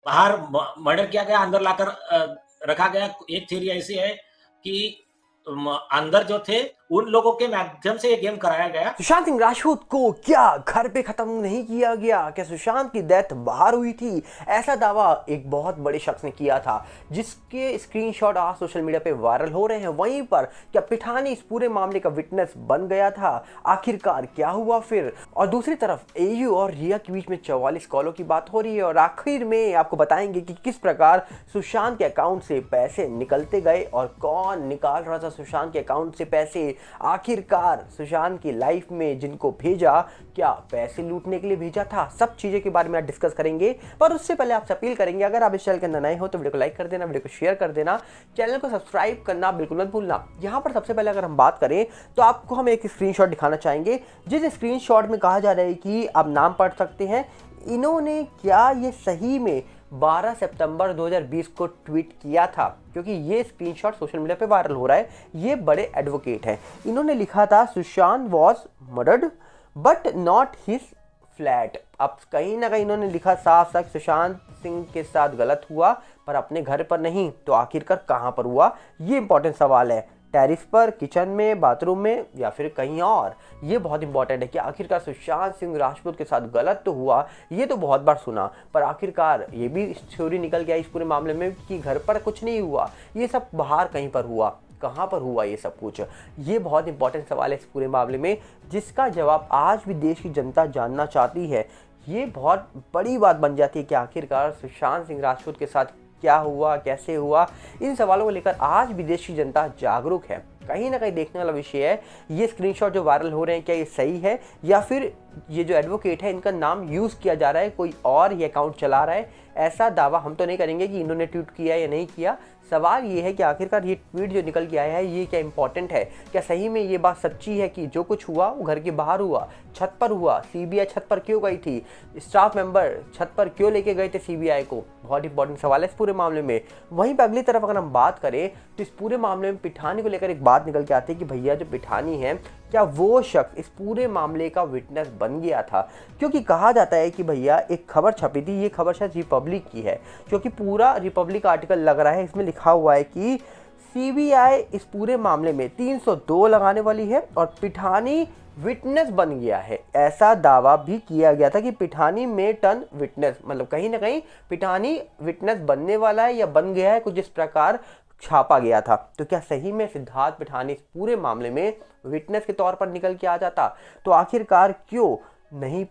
बाहर मर्डर किया गया, अंदर लाकर रखा गया। एक थ्योरी ऐसी है कि अंदर जो थे उन लोगों के माध्यम से ये गेम कराया गया। सुशांत सिंह राजपूत को क्या घर पे खत्म नहीं किया गया? क्या सुशांत की डेथ बाहर हुई थी? ऐसा दावा एक बहुत बड़े शख्स ने किया था, जिसके स्क्रीनशॉट आज सोशल मीडिया पे वायरल हो रहे हैं। वहीं पर क्या पिठानी इस पूरे मामले का विटनेस बन गया था? आखिरकार क्या हुआ फिर? और दूसरी तरफ एयू और रिया के बीच में 44 कॉलों की बात हो रही है, और आखिर में आपको बताएंगे कि किस प्रकार सुशांत के अकाउंट से पैसे निकलते गए और कौन निकाल रहा था सुशांत के अकाउंट से पैसे। आखिरकार सुशांत की लाइफ में जिनको भेजा, क्या पैसे लूटने के लिए भेजा था? सब चीजें के बारे में आज डिस्कस करेंगे। पर उससे पहले आपसे अपील करेंगे, अगर आप इस चैनल के अंदर नए हो तो वीडियो को लाइक कर देना, वीडियो को शेयर कर देना, चैनल को सब्सक्राइब करना बिल्कुल मत भूलना। यहाँ पर सबसे पहले अगर हम बात करें तो आपको हम एक स्क्रीनशॉट दिखाना चाहेंगे, जिस स्क्रीनशॉट में कहा जा रहा है कि आप नाम पढ़ सकते हैं। इन्होंने क्या ये सही में 12 सितंबर 2020 को ट्वीट किया था? क्योंकि ये स्क्रीनशॉट सोशल मीडिया पे वायरल हो रहा है। ये बड़े एडवोकेट हैं। इन्होंने लिखा था Sushant was murdered but not his flat. अब कहीं ना कहीं इन्होंने लिखा साफ साफ सुशांत सिंह के साथ गलत हुआ, पर अपने घर पर नहीं। तो आखिरकार कहां पर हुआ, ये इंपॉर्टेंट सवाल है। टेरिस पर, किचन में, बाथरूम में, या फिर कहीं और? ये बहुत इंपॉर्टेंट है कि आखिरकार सुशांत सिंह राजपूत के साथ गलत तो हुआ, ये तो बहुत बार सुना, पर आखिरकार ये भी थ्योरी निकल गया इस पूरे मामले में कि घर पर कुछ नहीं हुआ, ये सब बाहर कहीं पर हुआ। कहाँ पर हुआ ये सब कुछ? ये बहुत इंपॉर्टेंट सवाल है इस पूरे मामले में, जिसका जवाब आज भी देश की जनता जानना चाहती है। ये बहुत बड़ी बात बन जाती है कि आखिरकार सुशांत सिंह राजपूत के साथ क्या हुआ, कैसे हुआ। इन सवालों को लेकर आज विदेश की जनता जागरूक है। कहीं ना कहीं देखने वाला विषय है ये स्क्रीनशॉट जो वायरल हो रहे हैं, क्या ये सही है या फिर ये जो एडवोकेट है इनका नाम यूज किया जा रहा है, कोई और ये अकाउंट चला रहा है। ऐसा दावा हम तो नहीं करेंगे कि इन्होंने ट्वीट किया या नहीं किया। सवाल ये है कि आखिरकार ये ट्वीट जो निकल के आया है ये क्या इंपॉर्टेंट है? क्या सही में ये बात सच्ची है कि जो कुछ हुआ वो घर के बाहर हुआ, छत पर हुआ? सीबीआई छत पर क्यों गई थी? स्टाफ मेंबर छत पर क्यों लेके गए थे सीबीआई को? बहुत इंपॉर्टेंट सवाल है इस पूरे मामले में। वहीं पर अगली तरफ अगर हम बात करें तो इस पूरे मामले में पिठानी को लेकर एक बात निकल के आती है कि भैया जो पिठानी है, क्या वो शख्स इस पूरे मामले का विटनेस बन गया था? क्योंकि कहा जाता है कि भैया एक खबर छपी थी, ये खबर शायद रिपब्लिक की है, क्योंकि पूरा रिपब्लिक आर्टिकल लग रहा है। इसमें लिखा हुआ है कि सीबीआई इस पूरे मामले में 302 लगाने वाली है और पिठानी विटनेस बन गया है। ऐसा दावा भी किया गया था कि पिठानी में टर्न विटनेस, मतलब कहीं ना कहीं पिठानी विटनेस बनने वाला है या बन गया है, कुछ इस प्रकार छापा गया था। तो क्या सही में सिद्धार्थ पिठानी इस पूरे मामले में विटनेस के तौर पर निकल के आ जाता? तो आखिरकार क्यों नहीं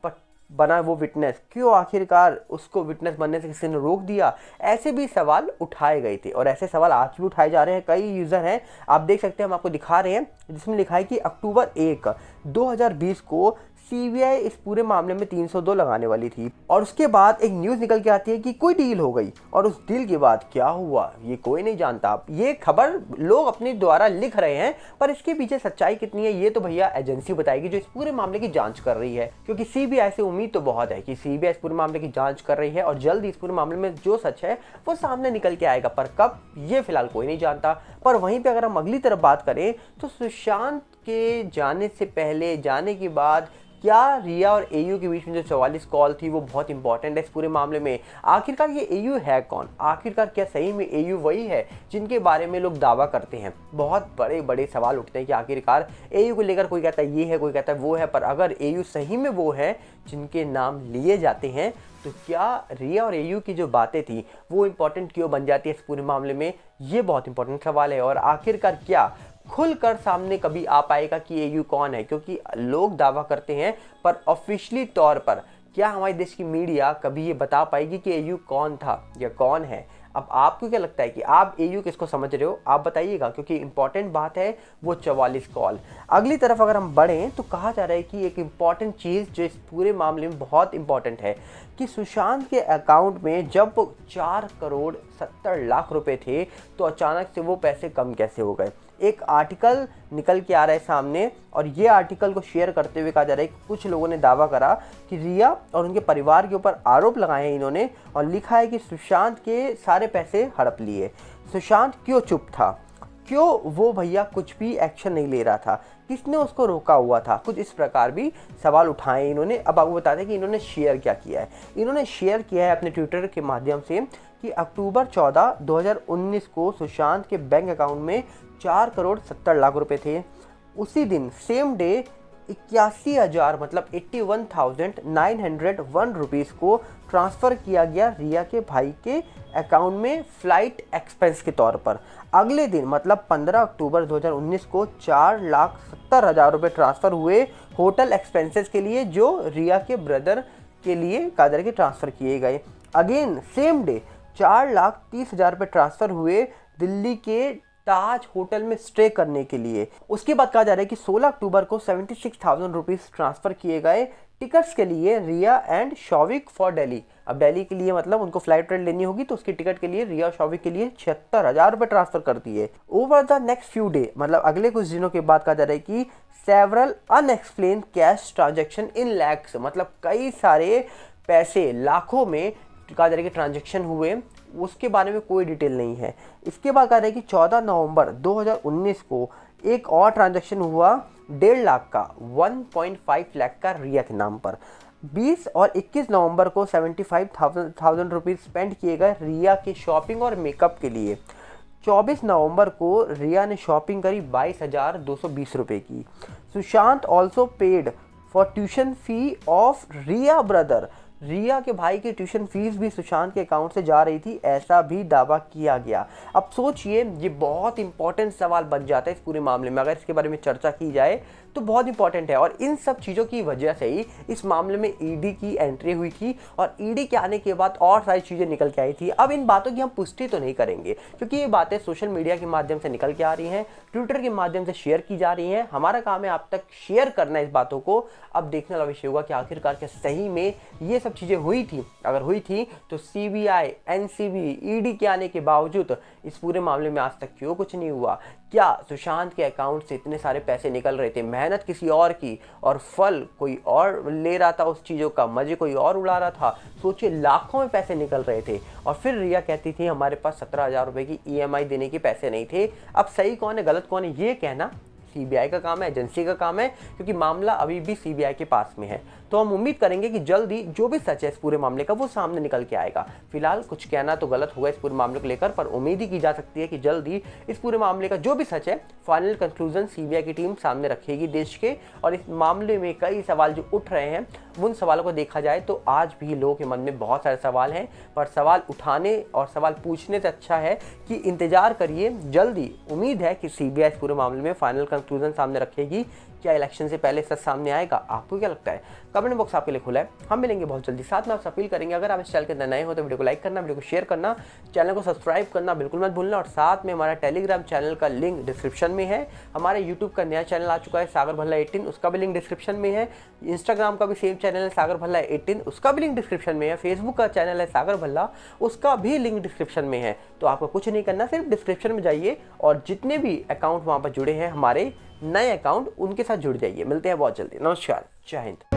बना वो विटनेस? क्यों आखिरकार उसको विटनेस बनने से किसी ने रोक दिया? ऐसे भी सवाल उठाए गए थे और ऐसे सवाल आज भी उठाए जा रहे हैं। कई यूजर हैं, आप देख सकते हैं, हम आपको दिखा रहे हैं, जिसमें लिखा है कि अक्टूबर 1 2020 को सीबीआई इस पूरे मामले में 302 लगाने वाली थी। और उसके बाद एक न्यूज निकल के आती है कि कोई डील हो गई, और उस डील के बाद क्या हुआ ये कोई नहीं जानता। ये खबर लोग अपने द्वारा लिख रहे हैं, पर इसके पीछे सच्चाई कितनी है ये तो भैया एजेंसी बताएगी जो इस पूरे मामले की जांच कर रही है। क्योंकि सीबीआई से उम्मीद तो बहुत है कि सीबीआई इस पूरे मामले की जांच कर रही है और जल्द इस पूरे मामले में जो सच है वो सामने निकल के आएगा, पर कब ये फिलहाल कोई नहीं जानता। पर वहीं पे अगर हम अगली तरफ बात करें तो सुशांत के जाने से पहले, जाने के बाद क्या रिया और एयू के बीच में जो 44 कॉल थी वो बहुत इंपॉर्टेंट है इस पूरे मामले में। आखिरकार ये एयू है कौन? आखिरकार क्या सही में एयू वही है जिनके बारे में लोग दावा करते हैं? बहुत बड़े बड़े सवाल उठते हैं कि आखिरकार एयू को लेकर कोई कहता है ये है, कोई कहता है वो है। पर अगर एयू सही में वो है जिनके नाम लिए जाते हैं, तो क्या रिया और एयू की जो बातें थी वो इंपॉर्टेंट क्यों बन जाती है इस पूरे मामले में? ये बहुत इंपॉर्टेंट सवाल है। और आखिरकार क्या खुलकर सामने कभी आ पाएगा कि एयू कौन है? क्योंकि लोग दावा करते हैं, पर ऑफिशियली तौर पर क्या हमारे देश की मीडिया कभी ये बता पाएगी कि एयू कौन था या कौन है? अब आपको क्या लगता है कि आप एयू किसको समझ रहे हो? आप बताइएगा, क्योंकि इंपॉर्टेंट बात है वो 44 कॉल। अगली तरफ अगर हम बढ़ें तो कहा जा रहा है कि एक इंपॉर्टेंट चीज़ जो इस पूरे मामले में बहुत इंपॉर्टेंट है कि सुशांत के अकाउंट में जब 4 करोड़ 70 लाख रुपए थे, तो अचानक से वो पैसे कम कैसे हो गए? एक आर्टिकल निकल के आ रहा है सामने, और ये आर्टिकल को शेयर करते हुए कहा जा रहा है कि कुछ लोगों ने दावा करा कि रिया और उनके परिवार के ऊपर आरोप लगाए हैं इन्होंने, और लिखा है कि सुशांत के सारे पैसे हड़प लिए। सुशांत क्यों चुप था? क्यों वो भैया कुछ भी एक्शन नहीं ले रहा था, किसने उसको रोका हुआ था, कुछ इस प्रकार भी सवाल उठाए इन्होंने। अब आपको बताते हैं कि इन्होंने शेयर क्या किया है। इन्होंने शेयर किया है अपने ट्विटर के माध्यम से कि अक्टूबर 14, 2019 को सुशांत के बैंक अकाउंट में 4,70,00,000 रुपए थे। उसी दिन सेम डे 81,000 मतलब 81,901 रुपीज़ को ट्रांसफ़र किया गया रिया के भाई के अकाउंट में फ्लाइट एक्सपेंस के तौर पर। अगले दिन मतलब 15 अक्टूबर 2019 को 4,70,000 रुपये ट्रांसफ़र हुए होटल एक्सपेंसेस के लिए, जो रिया के ब्रदर के लिए कादर के ट्रांसफ़र किए गए। अगेन सेम डे 4,30,000 रुपये ट्रांसफ़र हुए दिल्ली के ताज होटल में स्टे करने के लिए। उसके बाद कहा जा रहा है कि 16 अक्टूबर को 76,000 रुपीज़ ट्रांसफ़र किए गए टिकट्स के लिए रिया एंड शौविक फॉर दिल्ली। अब दिल्ली के लिए मतलब उनको फ्लाइट रेट लेनी होगी, तो उसकी टिकट के लिए रिया और शौविक के लिए 76,000 रुपये ट्रांसफ़र कर दिए। Over the next few day मतलब अगले कुछ दिनों के बाद कहा जा रहा है कि several unexplained cash transaction in lakhs मतलब कई सारे पैसे लाखों में कहा जा रहा है कि ट्रांजेक्शन हुए, उसके बारे में कोई डिटेल नहीं है। इसके बाद कहा रहा है कि 14 नवंबर 2019 को एक और ट्रांजैक्शन हुआ 1.5 लाख का, 1.5 लाख का रिया के नाम पर। 20 और 21 नवंबर को 75,000 रुपीज़ स्पेंड किए गए रिया के शॉपिंग और मेकअप के लिए। 24 नवंबर को रिया ने शॉपिंग करी 22,220 रुपये की। Sushant also paid for tuition fee of Rhea brother. Rhea के भाई की ट्यूशन फीस भी सुशांत के अकाउंट से जा रही थी, ऐसा भी दावा किया गया। अब सोचिए, ये बहुत इंपॉर्टेंट सवाल बन जाता है इस पूरे मामले में, अगर इसके बारे में चर्चा की जाए तो बहुत इंपॉर्टेंट है। और इन सब चीज़ों की वजह से ही इस मामले में ईडी की एंट्री हुई थी और ईडी के आने के बाद और सारी चीज़ें निकल के आई थी। अब इन बातों की हम पुष्टि तो नहीं करेंगे क्योंकि ये बातें सोशल मीडिया के माध्यम से निकल के आ रही हैं, ट्विटर के माध्यम से शेयर की जा रही हैं। हमारा काम है आप तक शेयर करना इस बातों को। अब देखने वाला विषय होगा कि आखिरकार क्या सही में ये सब चीज़ें हुई थी। अगर हुई थी तो सीबीआई, एनसीबी, ईडी के आने के बावजूद इस पूरे मामले में आज तक क्यों कुछ नहीं हुआ? क्या सुशांत के अकाउंट से इतने सारे पैसे निकल रहे थे, मेहनत किसी और की और फल कोई और ले रहा था, उस चीज़ों का मजे कोई और उड़ा रहा था? सोचिए, लाखों में पैसे निकल रहे थे और फिर रिया कहती थी हमारे पास 17,000 रुपये की ईएमआई देने के पैसे नहीं थे। अब सही कौन है गलत कौन है ये कहना सीबीआई का काम है, एजेंसी का काम है, क्योंकि मामला अभी भी सीबीआई के पास में है। तो हम उम्मीद करेंगे कि जल्द ही जो भी सच है इस पूरे मामले का वो सामने निकल के आएगा। फिलहाल कुछ कहना तो गलत होगा इस पूरे मामले को लेकर, पर उम्मीद ही की जा सकती है कि जल्द ही इस पूरे मामले का जो भी सच है फाइनल कंक्लूजन सीबीआई की टीम सामने रखेगी देश के। और इस मामले में कई सवाल जो उठ रहे हैं उन सवालों को देखा जाए तो आज भी लोगों के मन में बहुत सारे सवाल हैं, पर सवाल उठाने और सवाल पूछने से अच्छा है कि इंतजार करिए, जल्दी उम्मीद है कि सीबीआई इस पूरे मामले में फाइनल कंक्लूजन सामने रखेगी। क्या इलेक्शन से पहले सच सामने आएगा? आपको क्या लगता है? कमेंट बॉक्स आपके लिए खुला है। हम मिलेंगे बहुत जल्दी। साथ में आपसे अपील करेंगे, अगर आप इस चैनल के अंदर नए हो तो वीडियो को लाइक करना, वीडियो को शेयर करना, चैनल को सब्सक्राइब करना बिल्कुल मत भूलना। और साथ में हमारा टेलीग्राम चैनल का लिंक डिस्क्रिप्शन में है। हमारे यूट्यूब का नया चैनल आ चुका है सागर भल्ला 18, उसका भी लिंक डिस्क्रिप्शन में है। इंस्टाग्राम का भी सेम चैनल है सागर भल्ला 18, उसका भी लिंक डिस्क्रिप्शन में है। फेसबुक का चैनल है सागर भल्ला, उसका भी लिंक डिस्क्रिप्शन में है। तो आपको कुछ नहीं करना, सिर्फ डिस्क्रिप्शन में जाइए और जितने भी अकाउंट वहाँ पर जुड़े हैं हमारे नए अकाउंट, उनके साथ जुड़ जाइए। मिलते हैं बहुत जल्दी। नमस्कार, जय हिंद।